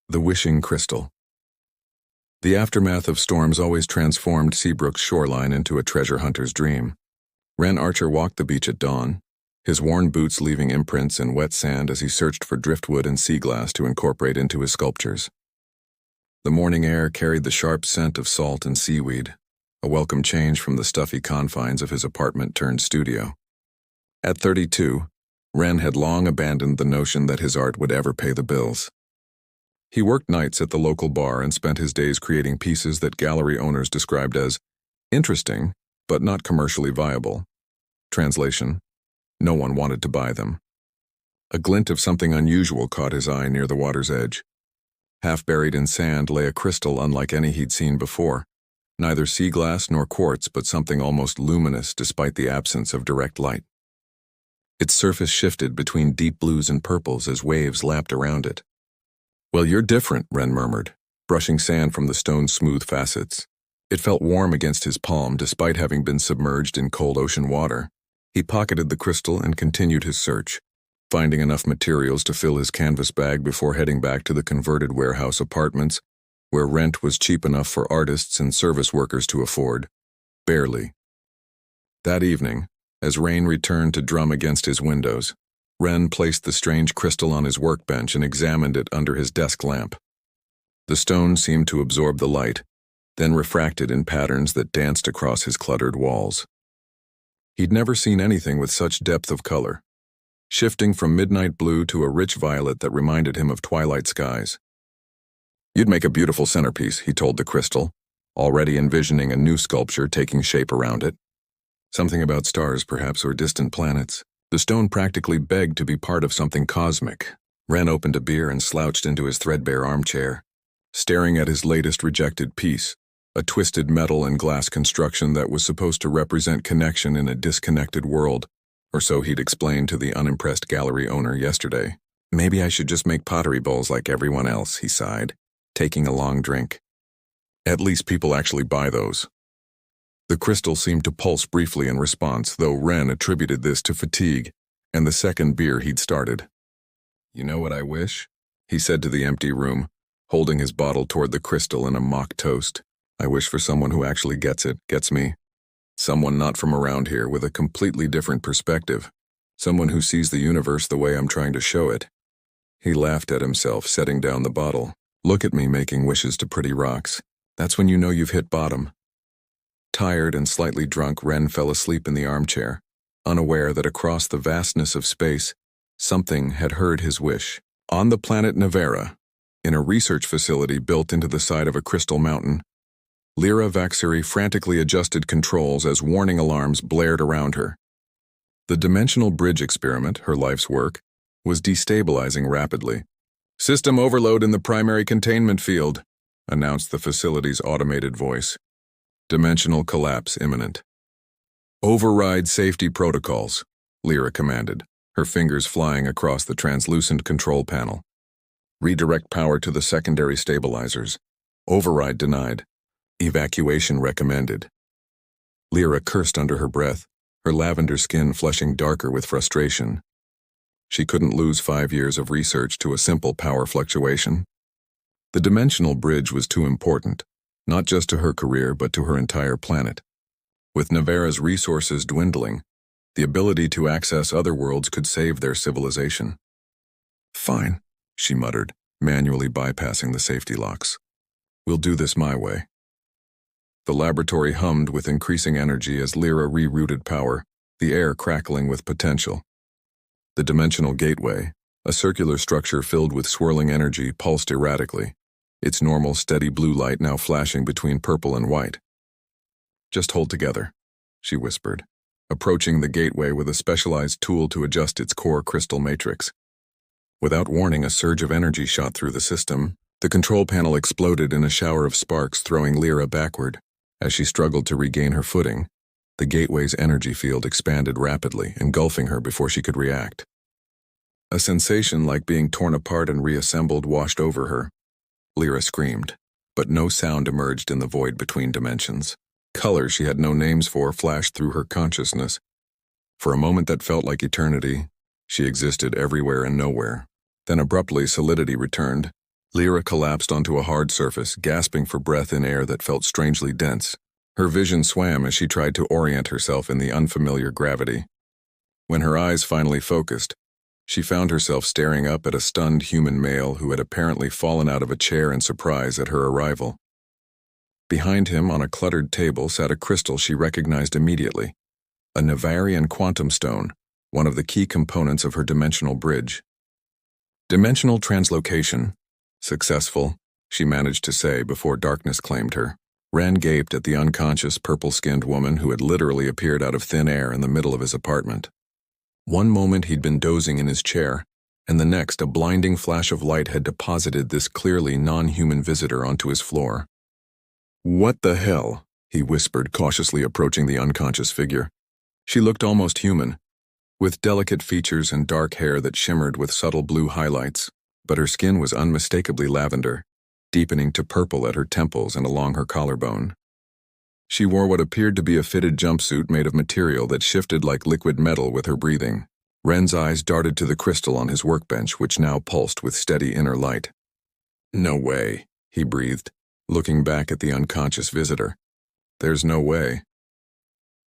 The Wishing Crystal. The aftermath of storms always transformed Seabrook's shoreline into a treasure hunter's dream. Wren Archer walked the beach at dawn, his worn boots leaving imprints in wet sand as he searched for driftwood and sea glass to incorporate into his sculptures. The morning air carried the sharp scent of salt and seaweed, a welcome change from the stuffy confines of his apartment-turned-studio. At 32, Wren had long abandoned the notion that his art would ever pay the bills. He worked nights at the local bar and spent his days creating pieces that gallery owners described as interesting, but not commercially viable. Translation: no one wanted to buy them. A glint of something unusual caught his eye near the water's edge. Half buried in sand lay a crystal unlike any he'd seen before. Neither sea glass nor quartz, but something almost luminous despite the absence of direct light. Its surface shifted between deep blues and purples as waves lapped around it. "Well, you're different," Wren murmured, brushing sand from the stone's smooth facets. It felt warm against his palm despite having been submerged in cold ocean water. He pocketed the crystal and continued his search, finding enough materials to fill his canvas bag before heading back to the converted warehouse apartments, where rent was cheap enough for artists and service workers to afford. Barely. That evening, as rain returned to drum against his windows, Wren placed the strange crystal on his workbench and examined it under his desk lamp. The stone seemed to absorb the light, then refracted in patterns that danced across his cluttered walls. He'd never seen anything with such depth of color, shifting from midnight blue to a rich violet that reminded him of twilight skies. "You'd make a beautiful centerpiece," he told the crystal, already envisioning a new sculpture taking shape around it. Something about stars, perhaps, or distant planets. The stone practically begged to be part of something cosmic. Wren opened a beer and slouched into his threadbare armchair, staring at his latest rejected piece, a twisted metal and glass construction that was supposed to represent connection in a disconnected world, or so he'd explained to the unimpressed gallery owner yesterday. "Maybe I should just make pottery bowls like everyone else," he sighed, taking a long drink. "At least people actually buy those." The crystal seemed to pulse briefly in response, though Wren attributed this to fatigue and the second beer he'd started. "You know what I wish?" he said to the empty room, holding his bottle toward the crystal in a mock toast. "I wish for someone who actually gets it, gets me. Someone not from around here with a completely different perspective. Someone who sees the universe the way I'm trying to show it." He laughed at himself, setting down the bottle. "Look at me making wishes to pretty rocks. That's when you know you've hit bottom." Tired and slightly drunk, Wren fell asleep in the armchair, unaware that across the vastness of space, something had heard his wish. On the planet Nevera, in a research facility built into the side of a crystal mountain, Lyra Vaxiri frantically adjusted controls as warning alarms blared around her. The dimensional bridge experiment, her life's work, was destabilizing rapidly. "System overload in the primary containment field," announced the facility's automated voice. "Dimensional collapse imminent." "Override safety protocols," Lyra commanded, her fingers flying across the translucent control panel. "Redirect power to the secondary stabilizers. Override denied. Evacuation recommended." Lyra cursed under her breath, her lavender skin flushing darker with frustration. She couldn't lose 5 years of research to a simple power fluctuation. The dimensional bridge was too important, not just to her career but to her entire planet. With Nevera's resources dwindling, the ability to access other worlds could save their civilization. "Fine," she muttered, manually bypassing the safety locks. "We'll do this my way." The laboratory hummed with increasing energy as Lyra rerouted power, the air crackling with potential. The dimensional gateway, a circular structure filled with swirling energy, pulsed erratically, its normal steady blue light now flashing between purple and white. "Just hold together," she whispered, approaching the gateway with a specialized tool to adjust its core crystal matrix. Without warning, a surge of energy shot through the system. The control panel exploded in a shower of sparks, throwing Lyra backward. As she struggled to regain her footing, the gateway's energy field expanded rapidly, engulfing her before she could react. A sensation like being torn apart and reassembled washed over her. Lyra screamed, but no sound emerged in the void between dimensions. Colors she had no names for flashed through her consciousness. For a moment that felt like eternity, she existed everywhere and nowhere. Then abruptly solidity returned, Lyra collapsed onto a hard surface, gasping for breath in air that felt strangely dense. Her vision swam as she tried to orient herself in the unfamiliar gravity. When her eyes finally focused, she found herself staring up at a stunned human male who had apparently fallen out of a chair in surprise at her arrival. Behind him, on a cluttered table, sat a crystal she recognized immediately, a Navarian quantum stone, one of the key components of her dimensional bridge. Dimensional translocation. Successful, she managed to say before darkness claimed her. Ren gaped at the unconscious, purple-skinned woman who had literally appeared out of thin air in the middle of his apartment. One moment he'd been dozing in his chair, and the next a blinding flash of light had deposited this clearly non-human visitor onto his floor. "What the hell?" he whispered, cautiously approaching the unconscious figure. She looked almost human, with delicate features and dark hair that shimmered with subtle blue highlights, but her skin was unmistakably lavender, deepening to purple at her temples and along her collarbone. She wore what appeared to be a fitted jumpsuit made of material that shifted like liquid metal with her breathing. Ren's eyes darted to the crystal on his workbench, which now pulsed with steady inner light. "No way," he breathed, looking back at the unconscious visitor. "There's no way."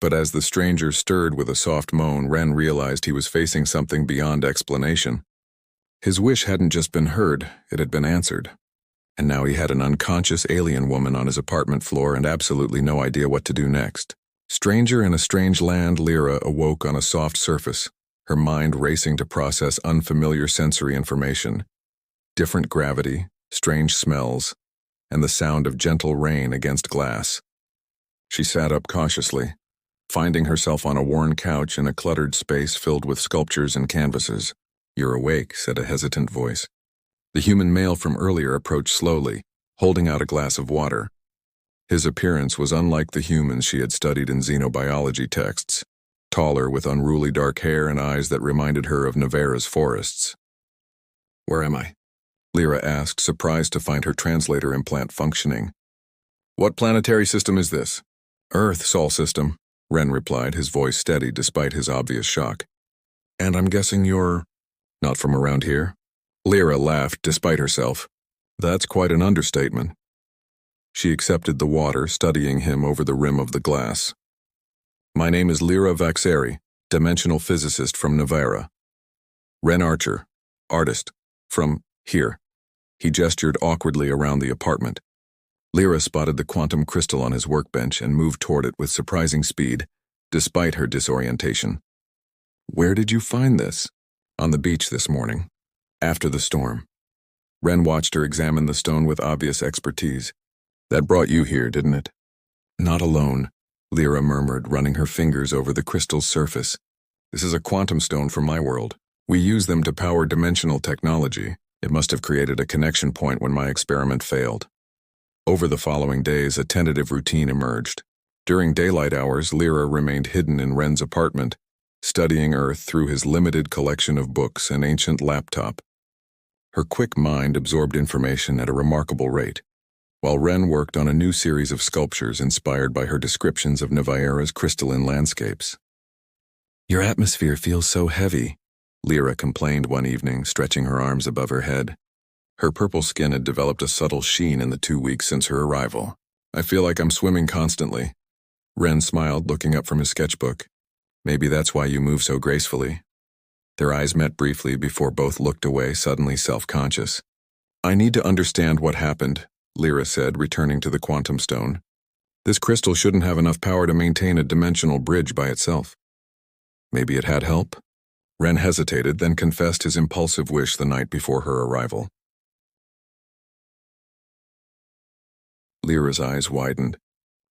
But as the stranger stirred with a soft moan, Ren realized he was facing something beyond explanation. His wish hadn't just been heard, it had been answered. And now he had an unconscious alien woman on his apartment floor and absolutely no idea what to do next. Stranger in a strange land, Lyra awoke on a soft surface, her mind racing to process unfamiliar sensory information. Different gravity, strange smells, and the sound of gentle rain against glass. She sat up cautiously, finding herself on a worn couch in a cluttered space filled with sculptures and canvases. "You're awake," said a hesitant voice. The human male from earlier approached slowly, holding out a glass of water. His appearance was unlike the humans she had studied in xenobiology texts, taller with unruly dark hair and eyes that reminded her of Nevera's forests. "Where am I?" Lyra asked, surprised to find her translator implant functioning. "What planetary system is this?" "Earth, Sol system," Ren replied, his voice steady despite his obvious shock. "And I'm guessing you're not from around here?" Lyra laughed despite herself. "That's quite an understatement." She accepted the water, studying him over the rim of the glass. "My name is Lyra Vaxeri, dimensional physicist from Nevera. Ren Archer, artist, from here." He gestured awkwardly around the apartment. Lyra spotted the quantum crystal on his workbench and moved toward it with surprising speed, despite her disorientation. "Where did you find this?" "On the beach this morning, after the storm." Ren watched her examine the stone with obvious expertise. "That brought you here, didn't it?" "Not alone," Lyra murmured, running her fingers over the crystal's surface. "This is a quantum stone from my world. We use them to power dimensional technology. It must have created a connection point when my experiment failed." Over the following days, a tentative routine emerged. During daylight hours, Lyra remained hidden in Ren's apartment, studying Earth through his limited collection of books and ancient laptop. Her quick mind absorbed information at a remarkable rate, while Ren worked on a new series of sculptures inspired by her descriptions of Nevera's crystalline landscapes. "Your atmosphere feels so heavy," Lyra complained one evening, stretching her arms above her head. Her purple skin had developed a subtle sheen in the 2 weeks since her arrival. "I feel like I'm swimming constantly." Ren smiled, looking up from his sketchbook. "Maybe that's why you move so gracefully." Their eyes met briefly before both looked away, suddenly self-conscious. "I need to understand what happened," Lyra said, returning to the quantum stone. "This crystal shouldn't have enough power to maintain a dimensional bridge by itself." "Maybe it had help?" Ren hesitated, then confessed his impulsive wish the night before her arrival. Lyra's eyes widened.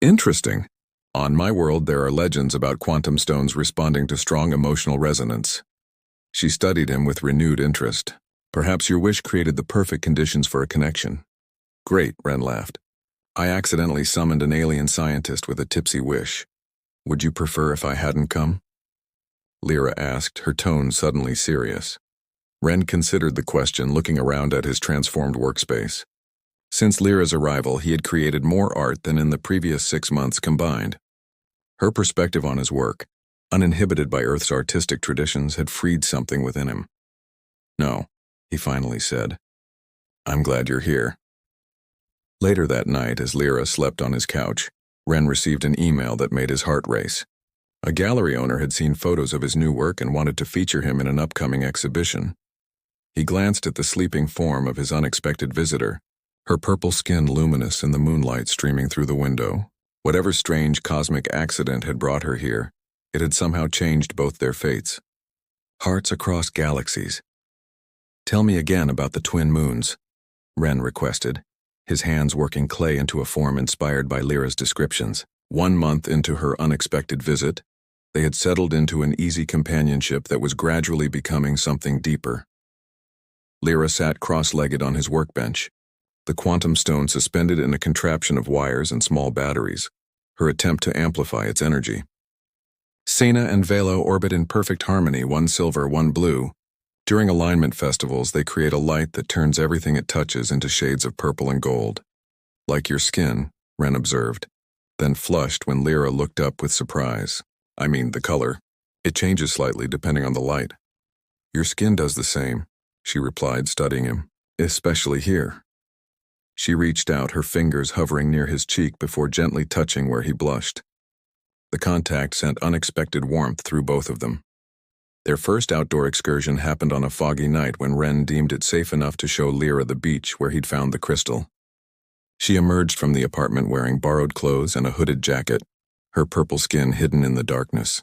"Interesting. On my world, there are legends about quantum stones responding to strong emotional resonance." She studied him with renewed interest. "Perhaps your wish created the perfect conditions for a connection." "Great," Ren laughed. "I accidentally summoned an alien scientist with a tipsy wish. Would you prefer if I hadn't come?" Lyra asked, her tone suddenly serious. Ren considered the question, looking around at his transformed workspace. Since Lyra's arrival, he had created more art than in the previous 6 months combined. Her perspective on his work, uninhibited by Earth's artistic traditions, had freed something within him. "No," he finally said. I'm glad you're here. Later that night, as Lyra slept on his couch, Ren received an email that made his heart race. A gallery owner had seen photos of his new work and wanted to feature him in an upcoming exhibition. He glanced at the sleeping form of his unexpected visitor, her purple skin luminous in the moonlight streaming through the window. Whatever strange cosmic accident had brought her here, it had somehow changed both their fates. Hearts across galaxies. Tell me again about the twin moons, Ren requested, his hands working clay into a form inspired by Lyra's descriptions. 1 month into her unexpected visit, they had settled into an easy companionship that was gradually becoming something deeper. Lyra sat cross-legged on his workbench, the quantum stone suspended in a contraption of wires and small batteries, her attempt to amplify its energy. Sena and Velo orbit in perfect harmony, one silver, one blue. During alignment festivals, they create a light that turns everything it touches into shades of purple and gold. Like your skin, Ren observed, then flushed when Lyra looked up with surprise. I mean, the color. It changes slightly depending on the light. Your skin does the same, she replied, studying him, especially here. She reached out, her fingers hovering near his cheek before gently touching where he blushed. The contact sent unexpected warmth through both of them. Their first outdoor excursion happened on a foggy night when Ren deemed it safe enough to show Lyra the beach where he'd found the crystal. She emerged from the apartment wearing borrowed clothes and a hooded jacket, her purple skin hidden in the darkness.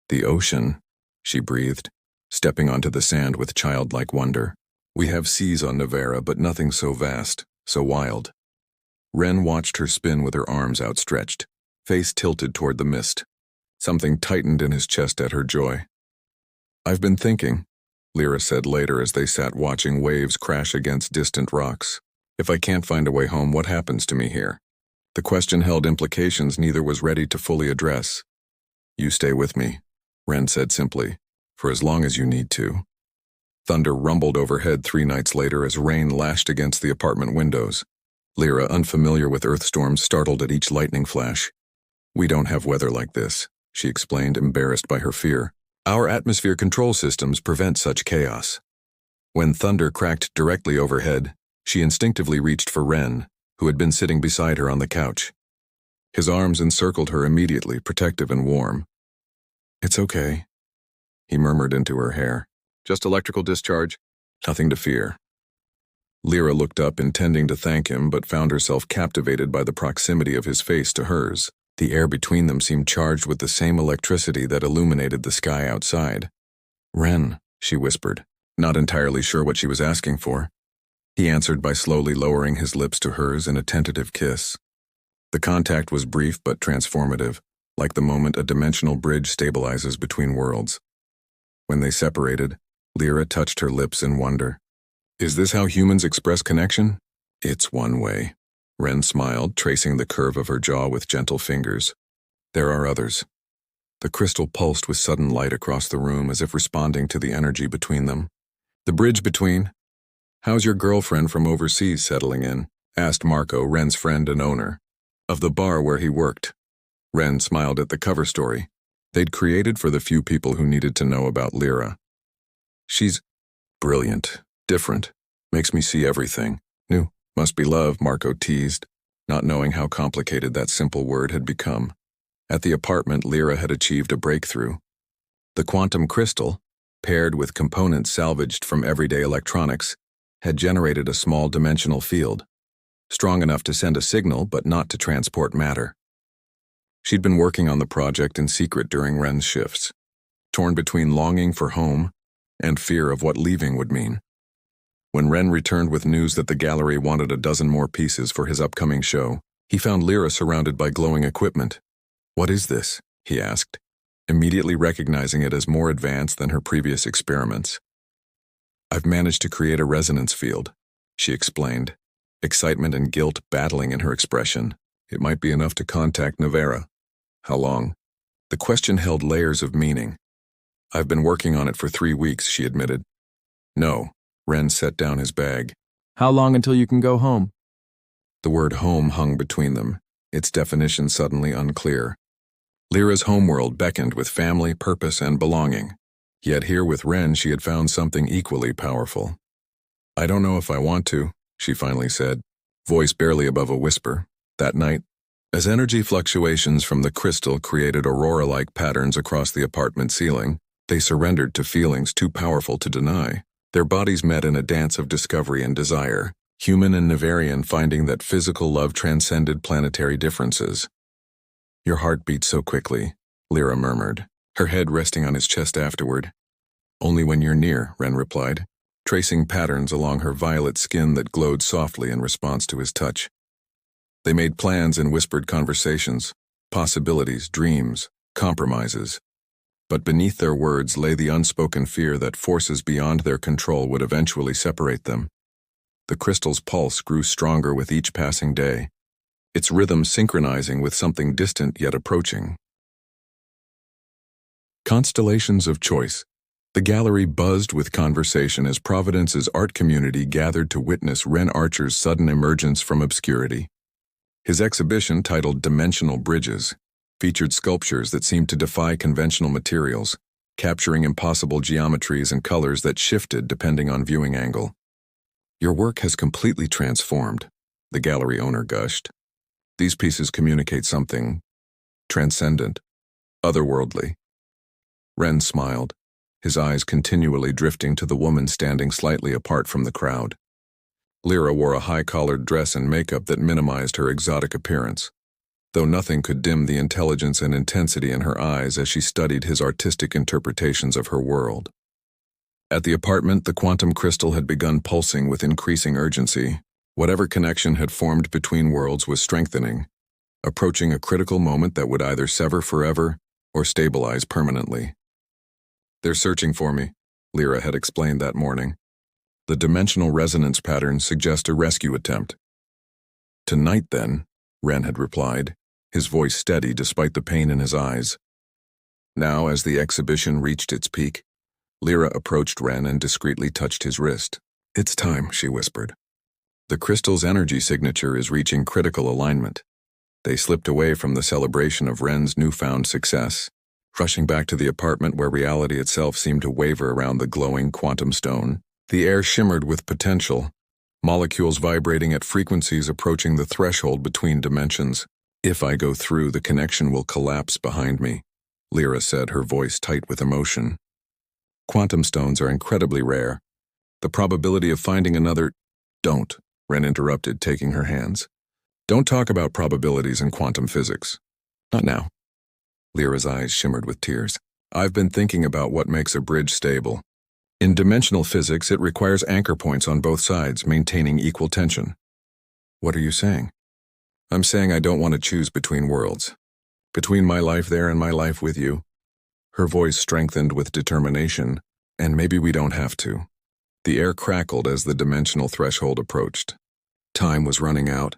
The ocean, she breathed, stepping onto the sand with childlike wonder. We have seas on Nevera, but nothing so vast, so wild. Ren watched her spin with her arms outstretched, face tilted toward the mist. Something tightened in his chest at her joy. I've been thinking, Lyra said later as they sat watching waves crash against distant rocks. If I can't find a way home, what happens to me here? The question held implications neither was ready to fully address. You stay with me, Ren said simply, for as long as you need to. Thunder rumbled overhead 3 nights later as rain lashed against the apartment windows. Lyra, unfamiliar with earth storms, startled at each lightning flash. We don't have weather like this, she explained, embarrassed by her fear. Our atmosphere control systems prevent such chaos. When thunder cracked directly overhead, she instinctively reached for Ren, who had been sitting beside her on the couch. His arms encircled her immediately, protective and warm. It's okay, he murmured into her hair. Just electrical discharge. Nothing to fear. Lyra looked up, intending to thank him, but found herself captivated by the proximity of his face to hers. The air between them seemed charged with the same electricity that illuminated the sky outside. Ren, she whispered, not entirely sure what she was asking for. He answered by slowly lowering his lips to hers in a tentative kiss. The contact was brief but transformative, like the moment a dimensional bridge stabilizes between worlds. When they separated, Lyra touched her lips in wonder. Is this how humans express connection? It's one way. Ren smiled, tracing the curve of her jaw with gentle fingers. There are others. The crystal pulsed with sudden light across the room as if responding to the energy between them. The bridge between? How's your girlfriend from overseas settling in? Asked Marco, Ren's friend and owner, of the bar where he worked. Ren smiled at the cover story they'd created for the few people who needed to know about Lyra. She's brilliant, different, makes me see everything. New, must be love, Marco teased, not knowing how complicated that simple word had become. At the apartment, Lyra had achieved a breakthrough. The quantum crystal, paired with components salvaged from everyday electronics, had generated a small dimensional field, strong enough to send a signal but not to transport matter. She'd been working on the project in secret during Ren's shifts, torn between longing for home and fear of what leaving would mean. When Ren returned with news that the gallery wanted a dozen more pieces for his upcoming show, he found Lyra surrounded by glowing equipment. What is this? He asked, immediately recognizing it as more advanced than her previous experiments. I've managed to create a resonance field, she explained, excitement and guilt battling in her expression. It might be enough to contact Nevera. How long? The question held layers of meaning. I've been working on it for 3 weeks, she admitted. No, Ren set down his bag. How long until you can go home? The word home hung between them, its definition suddenly unclear. Lyra's homeworld beckoned with family, purpose, and belonging. Yet here with Ren she had found something equally powerful. I don't know if I want to, she finally said, voice barely above a whisper. That night, as energy fluctuations from the crystal created aurora-like patterns across the apartment ceiling, they surrendered to feelings too powerful to deny. Their bodies met in a dance of discovery and desire, human and Navarian finding that physical love transcended planetary differences. Your heart beats so quickly, Lyra murmured, her head resting on his chest afterward. Only when you're near, Ren replied, tracing patterns along her violet skin that glowed softly in response to his touch. They made plans and whispered conversations, possibilities, dreams, compromises. But beneath their words lay the unspoken fear that forces beyond their control would eventually separate them. The crystal's pulse grew stronger with each passing day, its rhythm synchronizing with something distant yet approaching. Constellations of choice. The gallery buzzed with conversation as Providence's art community gathered to witness Ren Archer's sudden emergence from obscurity. His exhibition, titled Dimensional Bridges, featured sculptures that seemed to defy conventional materials, capturing impossible geometries and colors that shifted depending on viewing angle. Your work has completely transformed, the gallery owner gushed. These pieces communicate something transcendent, otherworldly. Ren smiled, his eyes continually drifting to the woman standing slightly apart from the crowd. Lyra wore a high-collared dress and makeup that minimized her exotic appearance, though nothing could dim the intelligence and intensity in her eyes as she studied his artistic interpretations of her world. At the apartment, the quantum crystal had begun pulsing with increasing urgency. Whatever connection had formed between worlds was strengthening, approaching a critical moment that would either sever forever or stabilize permanently. They're searching for me, Lyra had explained that morning. The dimensional resonance patterns suggest a rescue attempt. Tonight, then, Ren had replied, his voice steady despite the pain in his eyes. Now, as the exhibition reached its peak, Lyra approached Ren and discreetly touched his wrist. It's time, she whispered. The crystal's energy signature is reaching critical alignment. They slipped away from the celebration of Ren's newfound success, rushing back to the apartment where reality itself seemed to waver around the glowing quantum stone. The air shimmered with potential, molecules vibrating at frequencies approaching the threshold between dimensions. If I go through, the connection will collapse behind me, Lyra said, her voice tight with emotion. Quantum stones are incredibly rare. The probability of finding another— Don't, Ren interrupted, taking her hands. Don't talk about probabilities in quantum physics. Not now. Lyra's eyes shimmered with tears. I've been thinking about what makes a bridge stable. In dimensional physics, it requires anchor points on both sides, maintaining equal tension. What are you saying? I'm saying I don't want to choose between worlds. Between my life there and my life with you. Her voice strengthened with determination, and maybe we don't have to. The air crackled as the dimensional threshold approached. Time was running out.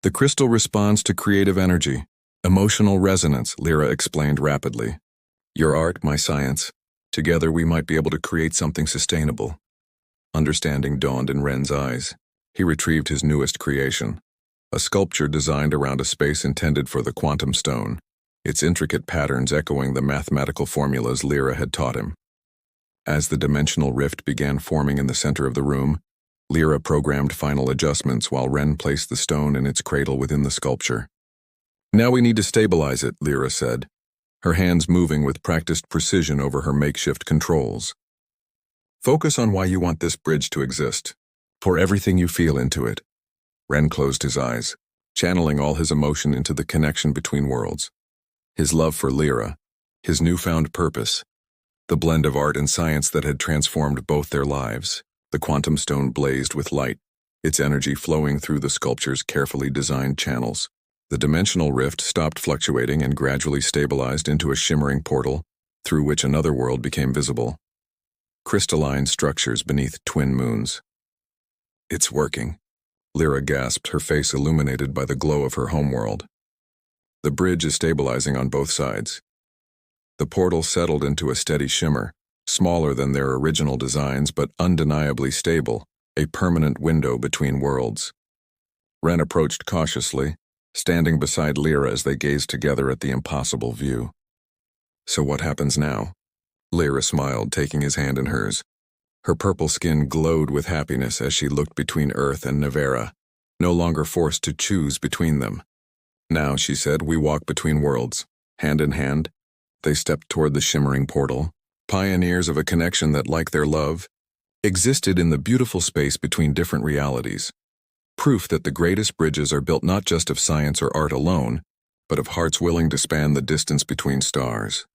The crystal responds to creative energy, emotional resonance, Lyra explained rapidly. Your art, my science. Together we might be able to create something sustainable. Understanding dawned in Ren's eyes. He retrieved his newest creation, a sculpture designed around a space intended for the quantum stone, its intricate patterns echoing the mathematical formulas Lyra had taught him. As the dimensional rift began forming in the center of the room, Lyra programmed final adjustments while Ren placed the stone in its cradle within the sculpture. Now we need to stabilize it, Lyra said, her hands moving with practiced precision over her makeshift controls. Focus on why you want this bridge to exist. Pour everything you feel into it. Ren closed his eyes, channeling all his emotion into the connection between worlds. His love for Lyra, his newfound purpose, the blend of art and science that had transformed both their lives. The quantum stone blazed with light, its energy flowing through the sculpture's carefully designed channels. The dimensional rift stopped fluctuating and gradually stabilized into a shimmering portal, through which another world became visible. Crystalline structures beneath twin moons. It's working, Lyra gasped, her face illuminated by the glow of her homeworld. The bridge is stabilizing on both sides. The portal settled into a steady shimmer, smaller than their original designs but undeniably stable, a permanent window between worlds. Ren approached cautiously, standing beside Lyra as they gazed together at the impossible view. So what happens now? Lyra smiled, taking his hand in hers. Her purple skin glowed with happiness as she looked between Earth and Nevera, no longer forced to choose between them. Now, she said, we walk between worlds. Hand in hand, they stepped toward the shimmering portal, pioneers of a connection that, like their love, existed in the beautiful space between different realities. Proof that the greatest bridges are built not just of science or art alone, but of hearts willing to span the distance between stars.